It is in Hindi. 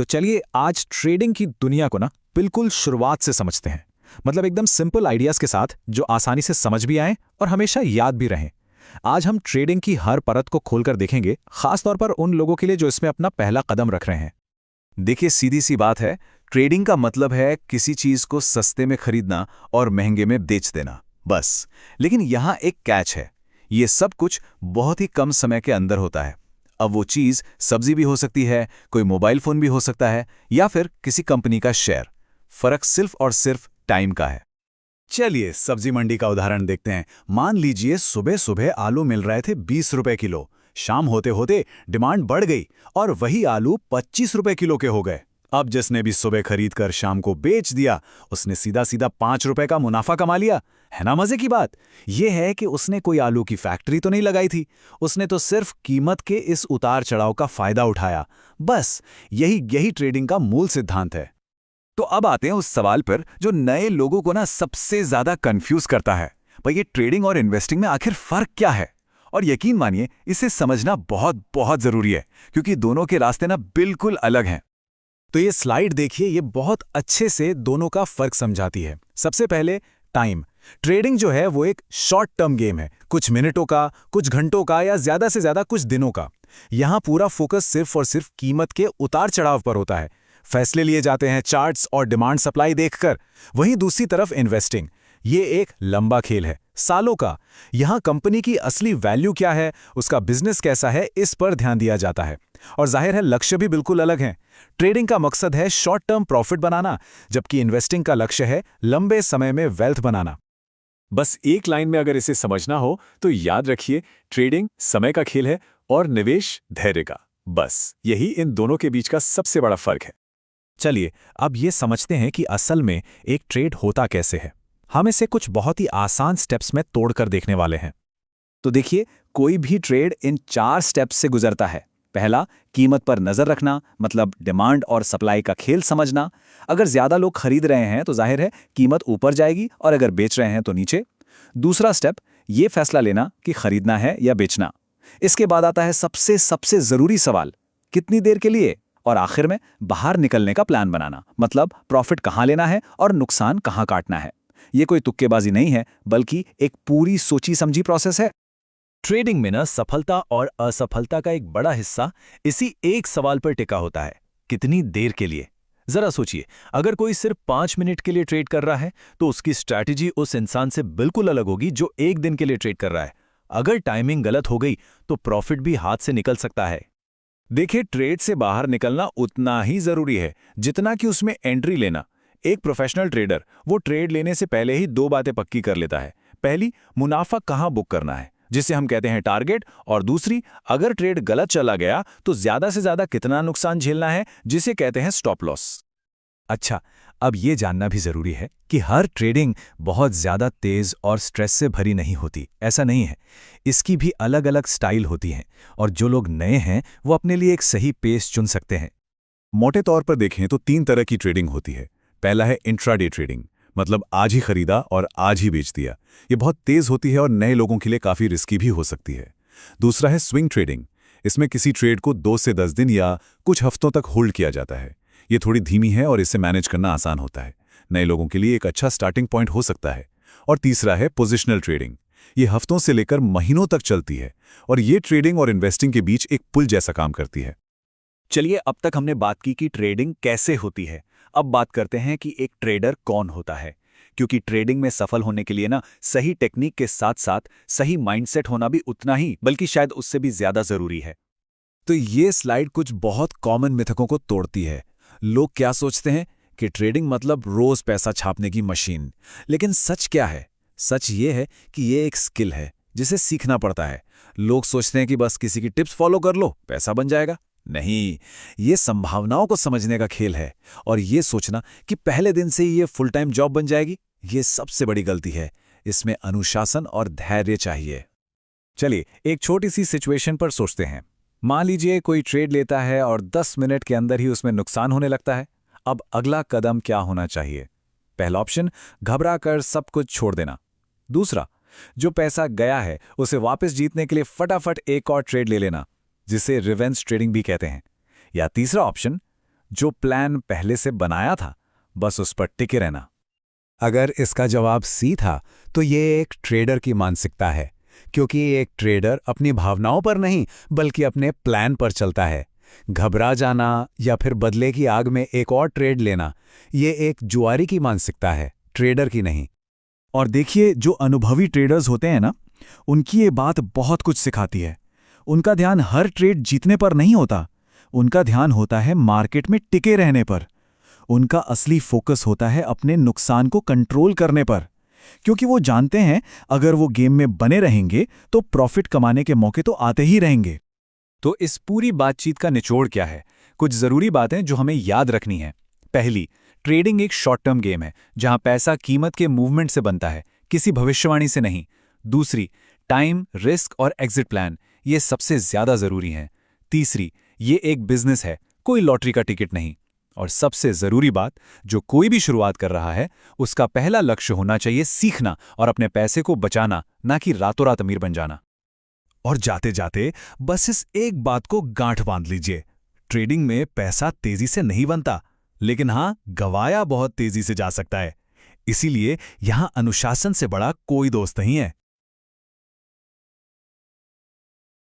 तो चलिए आज ट्रेडिंग की दुनिया को ना बिल्कुल शुरुआत से समझते हैं। मतलब एकदम सिंपल आइडियाज के साथ जो आसानी से समझ भी आएं और हमेशा याद भी रहें। आज हम ट्रेडिंग की हर परत को खोलकर देखेंगे, खास तौर पर उन लोगों के लिए जो इसमें अपना पहला कदम रख रहे हैं। देखिए, सीधी सी बात है। ट्रेडिंग का मतलब है किसी चीज को सस्ते में खरीदना और महंगे में बेच देना, बस। लेकिन यहाँ एक कैच है, ये सब कुछ बहुत ही कम समय के अंदर होता है। अब वो चीज सब्जी भी हो सकती है, कोई मोबाइल फोन भी हो सकता है, या फिर किसी कंपनी का शेयर। फर्क सिर्फ और सिर्फ टाइम का है। चलिए सब्जी मंडी का उदाहरण देखते हैं। मान लीजिए सुबह सुबह आलू मिल रहे थे 20 रुपए किलो। शाम होते होते डिमांड बढ़ गई और वही आलू 25 रुपए किलो के हो गए। अब जिसने भी सुबह खरीद कर शाम को बेच दिया, उसने सीधा सीधा 5 रुपए का मुनाफा कमा लिया। है ना मजे की बात? यह है कि उसने कोई आलू की फैक्ट्री तो नहीं लगाई थी, उसने तो सिर्फ कीमत के इस उतार चढ़ाव का फायदा उठाया। बस यही ट्रेडिंग का मूल सिद्धांत है। तो अब आते हैं उस सवाल पर जो नए लोगों को ना सबसे ज्यादा कंफ्यूज करता है। भाई, ये ट्रेडिंग और इन्वेस्टिंग में आखिर फर्क क्या है? और यकीन मानिए, इसे समझना बहुत बहुत जरूरी है, क्योंकि दोनों के रास्ते ना बिल्कुल अलग हैं। तो ये स्लाइड देखिए, ये बहुत अच्छे से दोनों का फर्क समझाती है। सबसे पहले टाइम। ट्रेडिंग जो है वो एक शॉर्ट टर्म गेम है, कुछ मिनटों का, कुछ घंटों का, या ज्यादा से ज्यादा कुछ दिनों का। यहां पूरा फोकस सिर्फ और सिर्फ कीमत के उतार चढ़ाव पर होता है। फैसले लिए जाते हैं चार्ट्स और डिमांड सप्लाई देखकर। वहीं दूसरी तरफ इन्वेस्टिंग, ये एक लंबा खेल है, सालों का। यहां कंपनी की असली वैल्यू क्या है, उसका बिजनेस कैसा है, इस पर ध्यान दिया जाता है। और जाहिर है लक्ष्य भी बिल्कुल अलग हैं। ट्रेडिंग का मकसद है शॉर्ट टर्म प्रॉफिट बनाना, जबकि इन्वेस्टिंग का लक्ष्य है लंबे समय में वेल्थ बनाना। बस एक लाइन में अगर इसे समझना हो तो याद रखिए, ट्रेडिंग समय का खेल है और निवेश धैर्य का। बस यही इन दोनों के बीच का सबसे बड़ा फर्क है। चलिए अब ये समझते हैं कि असल में एक ट्रेड होता कैसे है। हम इसे कुछ बहुत ही आसान स्टेप्स में तोड़कर देखने वाले हैं। तो देखिए, कोई भी ट्रेड इन 4 स्टेप्स से गुजरता है। पहला, कीमत पर नजर रखना, मतलब डिमांड और सप्लाई का खेल समझना। अगर ज्यादा लोग खरीद रहे हैं तो जाहिर है कीमत ऊपर जाएगी, और अगर बेच रहे हैं तो नीचे। दूसरा स्टेप, ये फैसला लेना कि खरीदना है या बेचना। इसके बाद आता है सबसे सबसे जरूरी सवाल, कितनी देर के लिए। और आखिर में बाहर निकलने का प्लान बनाना, मतलब प्रॉफिट कहाँ लेना है और नुकसान कहाँ काटना है। ये कोई तुक्केबाजी नहीं है, बल्कि एक पूरी सोची समझी प्रोसेस है। ट्रेडिंग में ना सफलता और असफलता का एक बड़ा हिस्सा इसी एक सवाल पर टिका होता है, कितनी देर के लिए। जरा सोचिए, अगर कोई सिर्फ 5 मिनट के लिए ट्रेड कर रहा है तो उसकी स्ट्रैटेजी उस इंसान से बिल्कुल अलग होगी जो 1 दिन के लिए ट्रेड कर रहा है। अगर टाइमिंग गलत हो गई तो प्रॉफिट भी हाथ से निकल सकता है। देखिए, ट्रेड से बाहर निकलना उतना ही जरूरी है जितना कि उसमें एंट्री लेना। एक प्रोफेशनल ट्रेडर वो ट्रेड लेने से पहले ही 2 बातें पक्की कर लेता है। पहली, मुनाफा कहां बुक करना है, जिसे हम कहते हैं टारगेट। और दूसरी, अगर ट्रेड गलत चला गया तो ज्यादा से ज्यादा कितना नुकसान झेलना है, जिसे कहते हैं स्टॉप लॉस। अच्छा, अब ये जानना भी जरूरी है कि हर ट्रेडिंग बहुत ज्यादा तेज और स्ट्रेस से भरी नहीं होती। ऐसा नहीं है, इसकी भी अलग अलग स्टाइल होती हैं, और जो लोग नए हैं वो अपने लिए एक सही पेस चुन सकते हैं। मोटे तौर पर देखें तो 3 तरह की ट्रेडिंग होती है। पहला है इंट्राडे ट्रेडिंग, मतलब आज ही खरीदा और आज ही बेच दिया। ये बहुत तेज होती है और नए लोगों के लिए काफी रिस्की भी हो सकती है। दूसरा है स्विंग ट्रेडिंग। इसमें किसी ट्रेड को 2 से 10 दिन या कुछ हफ्तों तक होल्ड किया जाता है। ये थोड़ी धीमी है और इसे मैनेज करना आसान होता है। नए लोगों के लिए एक अच्छा स्टार्टिंग पॉइंट हो सकता है। और तीसरा है पोजिशनल ट्रेडिंग। ये हफ्तों से लेकर महीनों तक चलती है, और ये ट्रेडिंग और इन्वेस्टिंग के बीच एक पुल जैसा काम करती है। चलिए, अब तक हमने बात की कि ट्रेडिंग कैसे होती है। अब बात करते हैं कि एक ट्रेडर कौन होता है, क्योंकि ट्रेडिंग में सफल होने के लिए ना सही टेक्निक के साथ साथ सही माइंडसेट होना भी उतना ही, बल्कि शायद उससे भी ज्यादा जरूरी है। तो ये स्लाइड कुछ बहुत कॉमन मिथकों को तोड़ती है। लोग क्या सोचते हैं कि ट्रेडिंग मतलब रोज पैसा छापने की मशीन। लेकिन सच क्या है? सच ये है कि ये एक स्किल है जिसे सीखना पड़ता है। लोग सोचते हैं कि बस किसी की टिप्स फॉलो कर लो, पैसा बन जाएगा। नहीं, ये संभावनाओं को समझने का खेल है। और ये सोचना कि पहले दिन से ही ये फुल टाइम जॉब बन जाएगी, ये सबसे बड़ी गलती है। इसमें अनुशासन और धैर्य चाहिए। चलिए एक छोटी सी सिचुएशन पर सोचते हैं। मान लीजिए कोई ट्रेड लेता है और 10 मिनट के अंदर ही उसमें नुकसान होने लगता है। अब अगला कदम क्या होना चाहिए? पहला ऑप्शन, घबरा कर सब कुछ छोड़ देना। दूसरा, जो पैसा गया है उसे वापस जीतने के लिए फटाफट एक और ट्रेड ले लेना, जिसे रिवेंज ट्रेडिंग भी कहते हैं। या तीसरा ऑप्शन, जो प्लान पहले से बनाया था, बस उस पर टिके रहना। अगर इसका जवाब सी था तो ये एक ट्रेडर की मानसिकता है, क्योंकि एक ट्रेडर अपनी भावनाओं पर नहीं बल्कि अपने प्लान पर चलता है। घबरा जाना या फिर बदले की आग में एक और ट्रेड लेना, ये एक जुआरी की मानसिकता है, ट्रेडर की नहीं। और देखिए, जो अनुभवी ट्रेडर्स होते हैं ना, उनकी ये बात बहुत कुछ सिखाती है। उनका ध्यान हर ट्रेड जीतने पर नहीं होता, उनका ध्यान होता है मार्केट में टिके रहने पर। उनका असली फोकस होता है अपने नुकसान को कंट्रोल करने पर, क्योंकि वो जानते हैं अगर वो गेम में बने रहेंगे तो प्रॉफिट कमाने के मौके तो आते ही रहेंगे। तो इस पूरी बातचीत का निचोड़ क्या है? कुछ जरूरी बातें जो हमें याद रखनी है। पहली, ट्रेडिंग एक शॉर्ट टर्म गेम है जहां पैसा कीमत के मूवमेंट से बनता है, किसी भविष्यवाणी से नहीं। दूसरी, टाइम, रिस्क और एग्जिट प्लान ये सबसे ज्यादा जरूरी हैं। तीसरी, ये एक बिजनेस है, कोई लॉटरी का टिकट नहीं। और सबसे जरूरी बात, जो कोई भी शुरुआत कर रहा है उसका पहला लक्ष्य होना चाहिए सीखना और अपने पैसे को बचाना, ना कि रातों रात अमीर बन जाना। और जाते जाते बस इस एक बात को गांठ बांध लीजिए, ट्रेडिंग में पैसा तेजी से नहीं बनता, लेकिन हां, गवाया बहुत तेजी से जा सकता है। इसीलिए यहां अनुशासन से बड़ा कोई दोस्त नहीं है।